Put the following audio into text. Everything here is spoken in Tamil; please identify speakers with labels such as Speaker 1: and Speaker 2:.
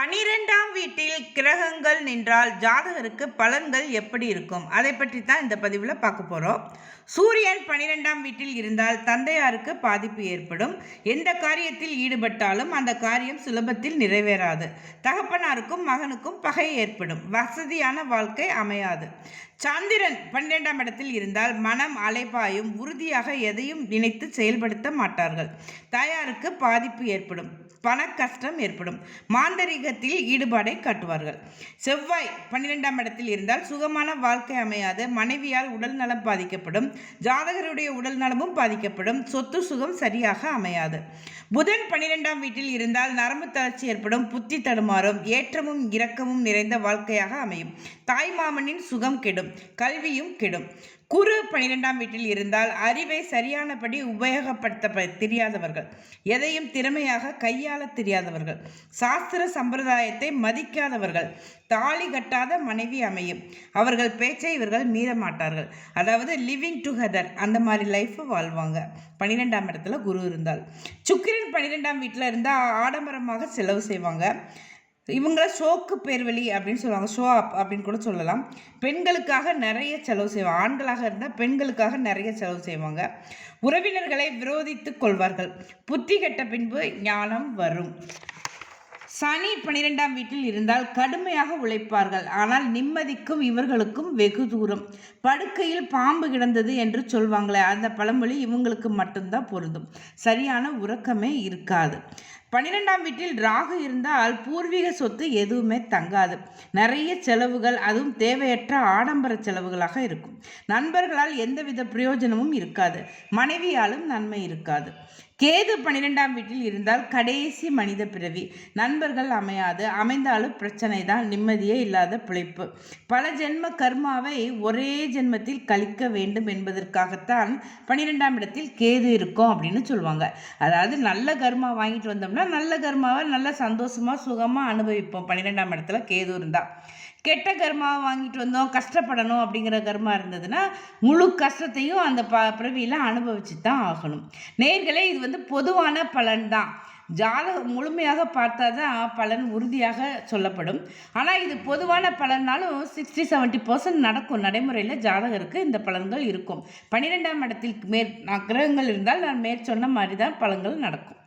Speaker 1: 12ஆம் வீட்டில் கிரகங்கள் நின்றால் ஜாதகருக்கு பலன்கள் எப்படி இருக்கும்? அதை பற்றி தான் இந்த பதிவில் பார்க்க போகிறோம். சூரியன் 12ஆம் வீட்டில் இருந்தால் தந்தையாருக்கு பாதிப்பு ஏற்படும். எந்த காரியத்தில் ஈடுபட்டாலும் அந்த காரியம் சுலபத்தில் நிறைவேறாது. தகப்பனாருக்கும் மகனுக்கும் பகை ஏற்படும். வசதியான வாழ்க்கை அமையாது. சந்திரன் 12ஆம் இடத்தில் இருந்தால் மனம் அலைபாயும். உறுதியாக எதையும் நினைத்து செயல்படுத்த மாட்டார்கள். தாயாருக்கு பாதிப்பு ஏற்படும். பண கஷ்டம் ஏற்படும். மாந்தரீகத்தில் ஈடுபாடை காட்டுவார்கள். செவ்வாய் 12ஆம் இடத்தில் இருந்தால் சுகமான வாழ்க்கை அமையாது. மனைவியால் உடல் நலம் பாதிக்கப்படும். ஜாதகருடைய உடல் நலமும் பாதிக்கப்படும். சொத்து சுகம் சரியாக அமையாது. புதன் 12ஆம் வீட்டில் இருந்தால் நரம்பு தளர்ச்சி ஏற்படும். புத்தி தடுமாறும். ஏற்றமும் இரக்கமும் நிறைந்த வாழ்க்கையாக அமையும். தாய் மாமனின் சுகம் கெடும். கல்வியும் கெடும். குரு 12ஆம் வீட்டில் இருந்தால் அறிவை சரியானபடி உபயோகப்படுத்த தெரியாதவர்கள். எதையும் திறமையாக கையாள தெரியாதவர்கள். சாஸ்திர சம்பிரதாயத்தை மதிக்காதவர்கள். தாலி கட்டாத மனைவி அமையும். அவர்கள் பேச்சை இவர்கள் மீற மாட்டார்கள். அதாவது லிவிங் டுகெதர் அந்த மாதிரி லைஃப் வாழ்வாங்க. 12ஆம் இடத்துல குரு இருந்தால். சுக்கிரன் 12ஆம் வீட்டில் இருந்தால் ஆடம்பரமாக செலவு செய்வாங்க. இவங்கள ஷோக்கு பேர்வழி அப்படின்னு சொல்லுவாங்க. ஷோ அப் அப்படின்னு கூட சொல்லலாம். பெண்களுக்காக நிறைய செலவு செய்வாங்க. ஆண்களாக இருந்தால் பெண்களுக்காக நிறைய செலவு செய்வாங்க. உறவினர்களை விரோதித்து கொள்வார்கள். புத்தி கெட்ட பின்பு ஞானம் வரும். சனி 12ஆம் வீட்டில் இருந்தால் கடுமையாக உழைப்பார்கள். ஆனால் நிம்மதிக்கும் இவர்களுக்கும் வெகு தூரம். படுக்கையில் பாம்பு கிடந்தது என்று சொல்வாங்களே, அந்த பழமொழி இவங்களுக்கு மட்டும்தான் பொருந்தும். சரியான உறக்கமே இருக்காது. 12ஆம் வீட்டில் ராகு இருந்தால் பூர்வீக சொத்து எதுவுமே தங்காது. நிறைய செலவுகள், அதுவும் தேவையற்ற ஆடம்பர செலவுகளாக இருக்கும். நண்பர்களால் எந்தவித பிரயோஜனமும் இருக்காது. மனைவியாலும் நன்மை இருக்காது. கேது 12ஆம் வீட்டில் இருந்தால் கடைசி மனித பிறவி. நண்பர்கள் அமையாது. அமைந்தாலும் பிரச்சனை தான். நிம்மதியே இல்லாத பிழைப்பு. பல ஜென்ம கர்மாவை ஒரே ஜென்மத்தில் கழிக்க வேண்டும் என்பதற்காகத்தான் 12ஆம் இடத்தில் கேது இருக்கும் அப்படின்னு சொல்லுவாங்க. அதாவது நல்ல கர்மா வாங்கிட்டு வந்தோம்னா நல்ல கர்மாவை நல்ல சந்தோஷமாக சுகமாக அனுபவிப்போம். 12ஆம் இடத்துல கேது இருந்தால். கெட்ட கர்மாவை வாங்கிட்டு வந்தோம், கஷ்டப்படணும் அப்படிங்கிற கர்மா இருந்ததுன்னா முழு கஷ்டத்தையும் அந்த பிறவியில் அனுபவிச்சு தான் ஆகணும். நேயர்களே, இது பொதுவான பலன் தான். ஜாதகம் முழுமையாக பார்த்தா தான் பலன் உறுதியாக சொல்லப்படும். ஆனால் இது பொதுவான பலனாலும் 60-70% நடக்கும். நடைமுறையில் ஜாதகருக்கு இந்த பலன்கள் இருக்கும். 12ஆம் இடத்தில் கிரகங்கள் இருந்தால் நான் மேற்சொன்ன மாதிரி தான் பலன்கள் நடக்கும்.